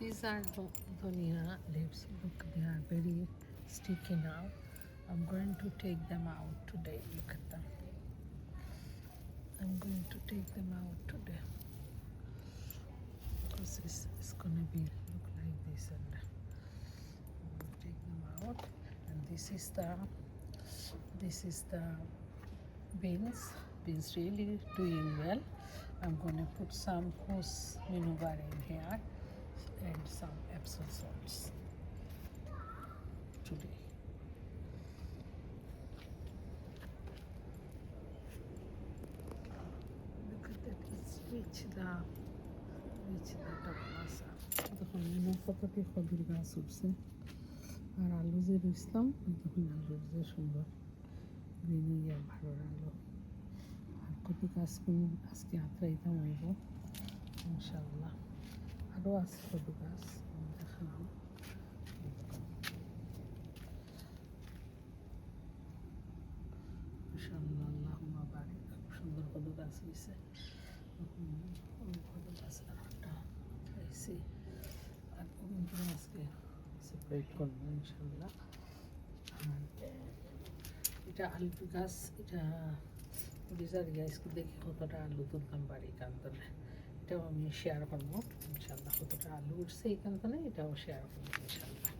These are Dhania leaves. Look, they are very sticky now. I'm going to take them out today. Look at them. I'm going to take them out today because it's gonna be look like this, and I'm gonna take them out. And this is the beans. Beans really doing well. I'm gonna put some horse manure in here and some Epsom salts today. Look at that, it's rich the top masa. দেখুন আমার কতটি খজুর গাছ উঠছে আর আলু যে রুইছিলাম দেখুন আলুর যে সুন্দর গ্রিন হইয়া ভালো লাগলো। আর কপি গাছ আজকে আত্রাইতাম হইব ইনশাল্লাহ। আরও আছে কপি গাছ দেখালাম। ইনশাল্লাহ আল্লাহুম্মা বারিক। খুব সুন্দর কদু গাছ হয়েছে। কদু গাছ একটা খাইছি আর কিন্তু আজকে সেপারেট করবো ইনশাল্লাহ। আর এটা আলু গাছ, এটা রিজার গাছকে দেখি কতটা আলু তুলতাম বাড়ি কান্তনে, এটাও আমি শেয়ার করবো ইনশাল্লাহ। কতটা আলু উঠছে এই কান্তনে এটাও শেয়ার করবো ইনশাল্লাহ।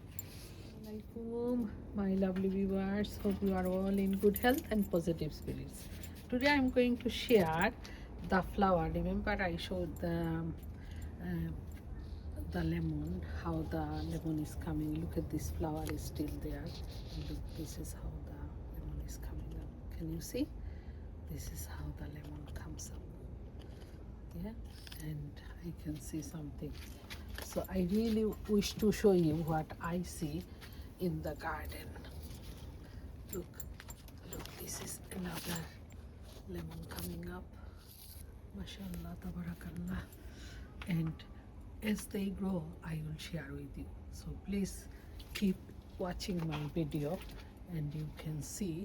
Assalamualaikum, my lovely viewers. Hope you are all in good health and positive spirits. Today I am going to share the flower. Remember I showed the lemon, how the lemon is coming. Look at this flower is still there. And look, this is how the lemon is coming up. Can you see? This is how the lemon comes up. Yeah, and I can see something. So I really wish to show you what I see in the garden. Look, this is another lemon coming up. Mashallah, tabarakallah. And as they grow, I will share with you. So please keep watching my video and you can see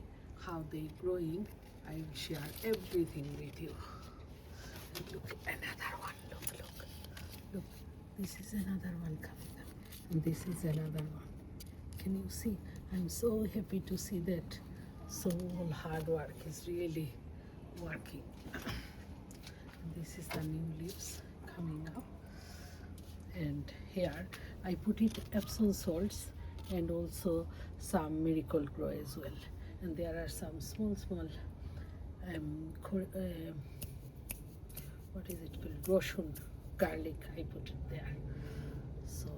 how they growing. I will share everything with you. And look, another one. Look. This is another one coming up. And this is another one. Can you see? I'm so happy to see that. So all hard work is really working. And this is the new leaves coming up. And here I put it Epsom salts and also some Miracle Grow as well. And there are some small what is it called, Roshun garlic. I put it there. So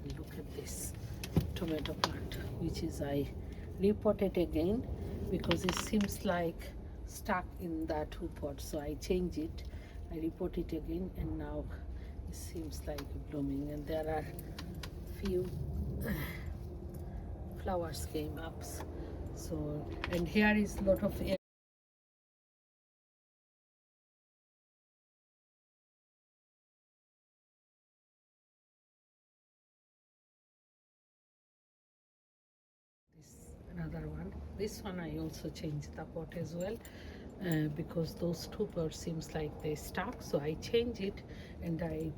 and look at this tomato plant, which is I repotted again because it seems like stuck in the two pots. So I change it, I repot it again, and now it seems like blooming. And there are few flowers came up. So and here is lot of another one. This one I also changed the pot as well because those two pots seems like they stuck. So I change it and I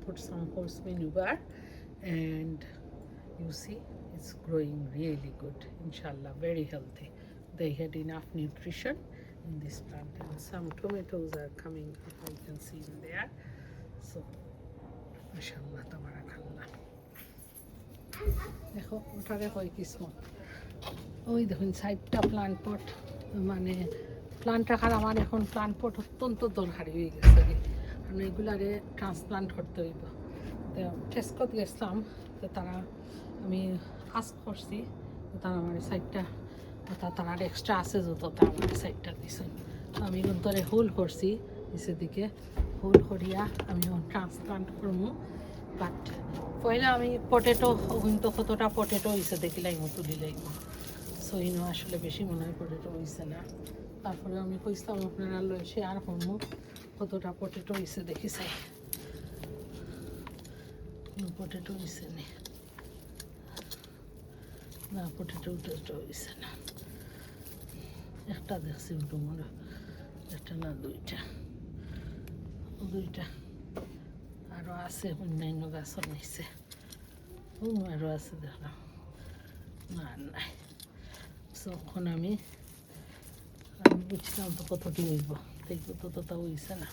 put some horse manure, and you see it's growing really good. Inshallah, very healthy. They had enough nutrition in this plant, and some tomatoes are coming up. I can see in there. So, mashallah, tabarakallah. দেখো ওটারে হয় কিসমত। ওই দেখুন সাইডটা plant পট, মানে plant রাখার আমার এখন plant পট অত্যন্ত দরকারি হয়ে গেছে, কারণ এগুলারে ট্রান্সপ্লান্ট করতে হইব। তো টেস্কত গেছিলাম, তো তারা আমি আস্ক করছি, তারা আমার সাইডটা তারা এক্সট্রা আছে যত তা আমার সাইডটা দিছে। তো আমি ধরে হোল করছি নিচের দিকে, হোল করিয়া আমি ট্রান্সপ্লান্ট করবো। বাট পয়লা আমি পটেটো কিন্তু কতটা পটেটো হয়েছে দেখিলাই তুলি লাগবো। সো ইনো আসলে বেশি মনে হয় পটেটো হয়েছে না। তারপরে আমি কইছিলাম আপনারা লয়ে শেয়ার করবো কতটা পটেটো হয়েছে দেখি চাই। পটেটো হয়েছে না, পটেটো হয়েছে না। একটা দেখছি উঠো মনে, একটা না দুইটা, আরও আছে অন্যান্য গাছও নিচে আরও আছে দেখলাম না নাই তখন আমি বুঝলাম তো কতটি হইব তাই কত তো হইছে না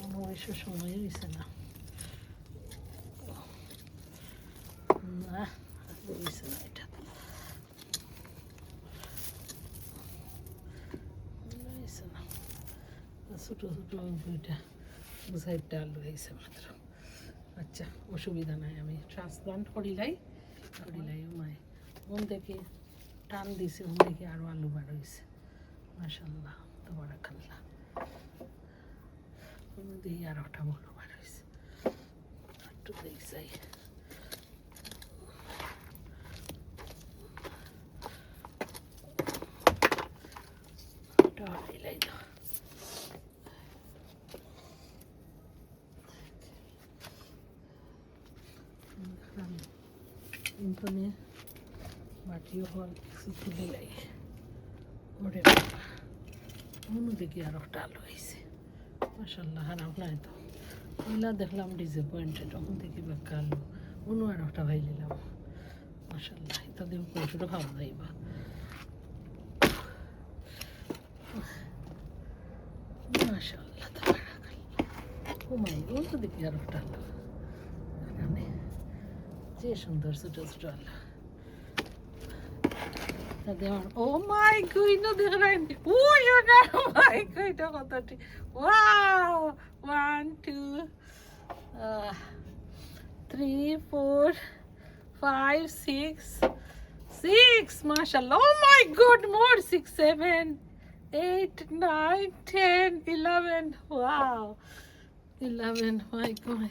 অবশ্য সময় হইছে না না হইছে না এটা হইছে না ছোটো ছোটো দুইটা সাইডটা আলু হয়েছে মাত্র আচ্ছা অসুবিধা নাই আমি ট্রান্সপ্লান্ট করিলাই মায় মন থেকে টান দিছে মন থেকে আরও আলু বার হয়েছে মাশাআল্লাহ তাবারাকাল্লাহ দিয়ে আর ওটা বলো বার হয়েছে একটু দেখছাই ইন্টনে মাটিও হল তুলে লাগে ওরে অন্যদিকে আর একটা আলু হয়েছে মাশাআল্লাহ খারাপ নাই তো ওইলা দেখলাম ডিসঅ্যাপয়েন্টেড তখন দেখি বাক্কা আলু অন্য আর একটা ভাই নিলাম মাশাআল্লাহ এটা দিয়ে পয়সাটা খাওয়া যাইবা মাশাআল্লাহ ও মাই অন্য দিকে আর একটা আলু এখানে যে সুন্দর ছোটো ছোটো আলু Oh my goodness, look at that. Oh, my goodness. Wow. 1, 2, 3, 4, 5, 6. 6, mashallah. Oh my god, more. 6, 7, 8, 9, 10, 11. Wow. 11, my god.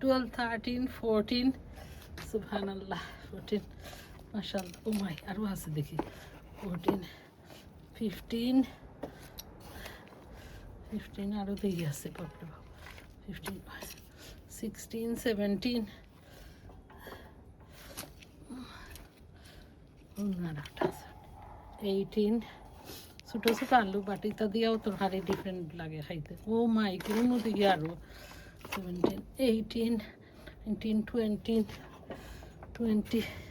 12, 13, 14. Subhanallah. 14. মাশাআল্লাহ ও মাই আরও আছে দেখি 14 15 আরও দেখি আছে বাপরে বাপ 15 16 17 18 ছোটো ছোটো আলু বাটিটা দিয়েও তরকারি ডিফারেন্ট লাগে খাইতে ও মাই কোনো দিকে আরও 17 18 19 20 20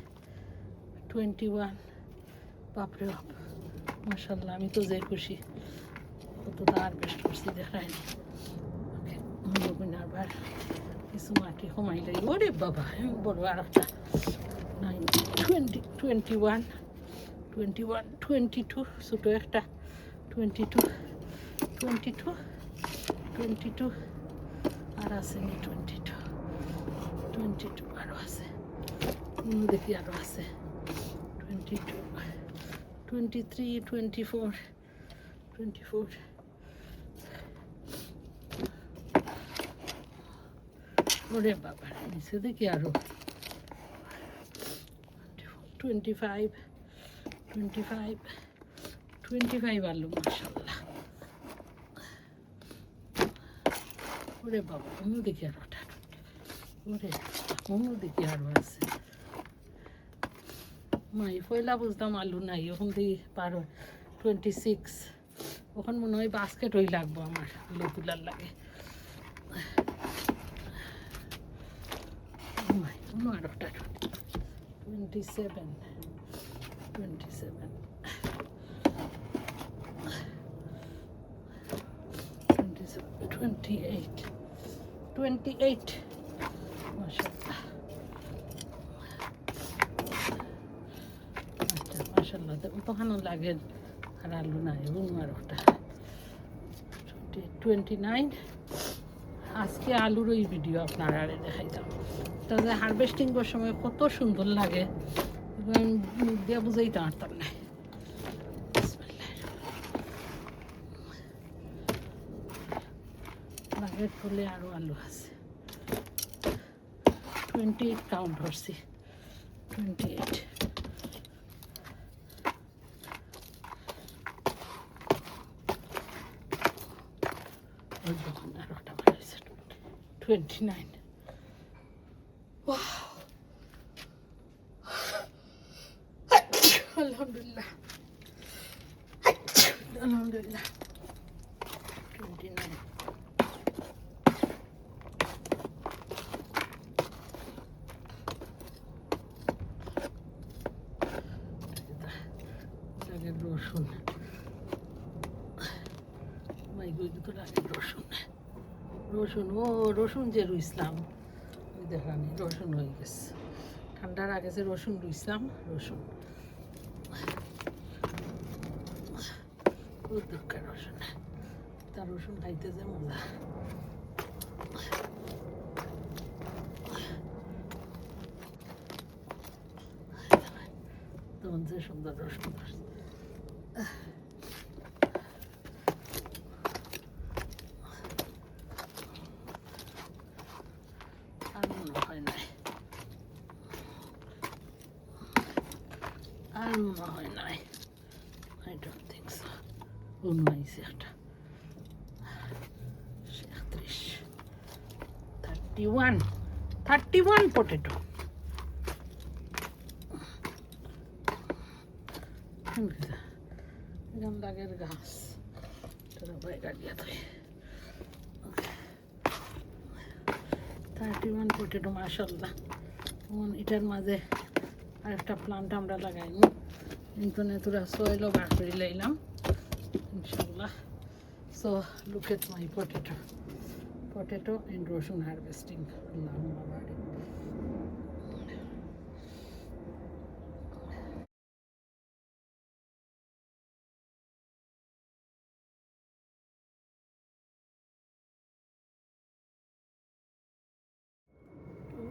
21 বাপরে বাপ মাশাআল্লাহ আমি তো যে খুশি কতটা হারভেস্ট করছি দেখায়নি ওকে আবার কিছু মাটি কমাইলে ওরে বাবা বড় আর একটা 20 21 21 22 ছোটো একটা 22 22 22 আর আছে নি 22 22 আরও আছে দেখি আরও আছে 22 23 24 24 ওরে বাবা নিচে দেখি আরো 25 25 25 আলু মাশাআল্লাহ ওরে বাবা অন্য দেখি আরো ওরে অন্য দেখি আরো আছে মাই পয়লা বুঝতাম আলু নাই ওখান থেকে পার 26 ওখান মনে হয় বাস্কেট হয়ে লাগবো আমার আলু তুলার লাগে অন্য আরো 27 28 মাশাআল্লাহ আচ্ছা মাশাআল্লাহ তো ভালো লাগে আর আলু নাই অন্য আরো 29 আজকে আলুর ওই ভিডিও আপনারা দেখাইতাম তাহলে হারভেস্টিং করার সময় কত সুন্দর লাগে মুখ দিয়ে বুঝাইতে পারতাম না বাগের ফুলে আরো আলু আছে 28 কাউন্ট ধরছি 28 ওই যখন আরোটা বাড়াইছে 29 আলহামদুলিল্লাহ আলহামদুলিল্লাহ 29 রসুন রসুন ও রসুন যে রুইছিলাম ওই দেখানি রসুন হয়ে গেছে ঠান্ডার আগে যে রসুন রুইছিলাম রসুন খুব দরকার রসুন তার রসুন খাইতে যে মজা তখন যে সুন্দর রসুন আর মনে হয় নাই আর মনে হয় নাই I don't think so. উনআইশে একটা 31 potato গন্ধাকের গাছ তোরা ভাই কাটিয়া তুই 31 potato মাশাআল্লাহ এটার মাঝে আরেকটা প্লান্ট আমরা লাগাইনি কিন্তু তোরা সয়েলও বার করে লাইলাম ইনশাল্লাহ so look at my potato and রসুন harvesting Allahumma barik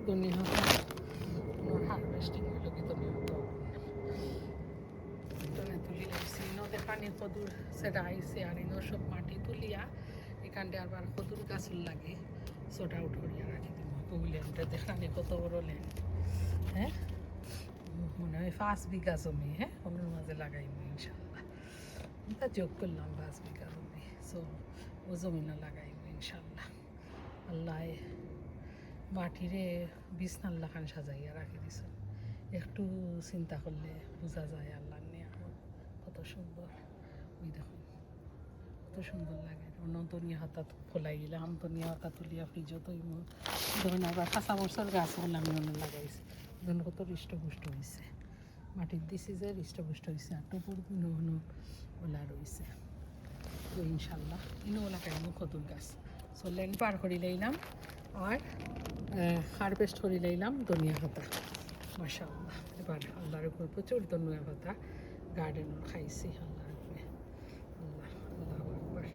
দুনিয়া হারভেস্টিং হলো কি তুলি লাগছে নদে পানি কদুর সেটা আইসে আর ইনো সব মাটি তুলিয়া এখানটা আবার কদুর গাছ লাগে সোট আউট করিয়া রাখি দিব পুগুলেনটা দেখানি কত বড় ল্যান্ড হ্যাঁ মনে হয় 5 বিঘা জমি হ্যাঁ ওনার মাঝে লাগাইব ইনশাল্লাহ তা যোগ করলাম 5 বিঘা জমি সো ও জমিনা লাগাইব ইনশাল্লাহ আল্লাহ মাটিরে বিছনাল্লা খান সাজাইয়া রাখি দিছ একটু চিন্তা করলে বোঝা যায় আল্লাহ নিয়ে কত সুন্দর ওই দেখুন কত সুন্দর লাগে নতনীয় হাতা ফলাই গেলে আমতনীয় হাতা তুলিয়া ফ্রিজও তো ধরুন আবার কাঁচা বছর গাছ বলে আমি অন্য লাগাইছি ধরুন কত হৃষ্টপুষ্ট হয়েছে মাটির দিছি যে হৃষ্টপুষ্ট হয়েছে আর টুপুর ঘন ওলা রয়েছে তো ইনশাল্লাহ ইনো লাগাইমু কদুর গাছ সো ল্যান্ড পার করি লইলাম আর হারভেস্ট করে লইলাম ধনিয়া পাতা মাশাআল্লাহ এবার আল্লাহর উপর প্রচুর ধনিয়া পাতা গার্ডেনও খাইছি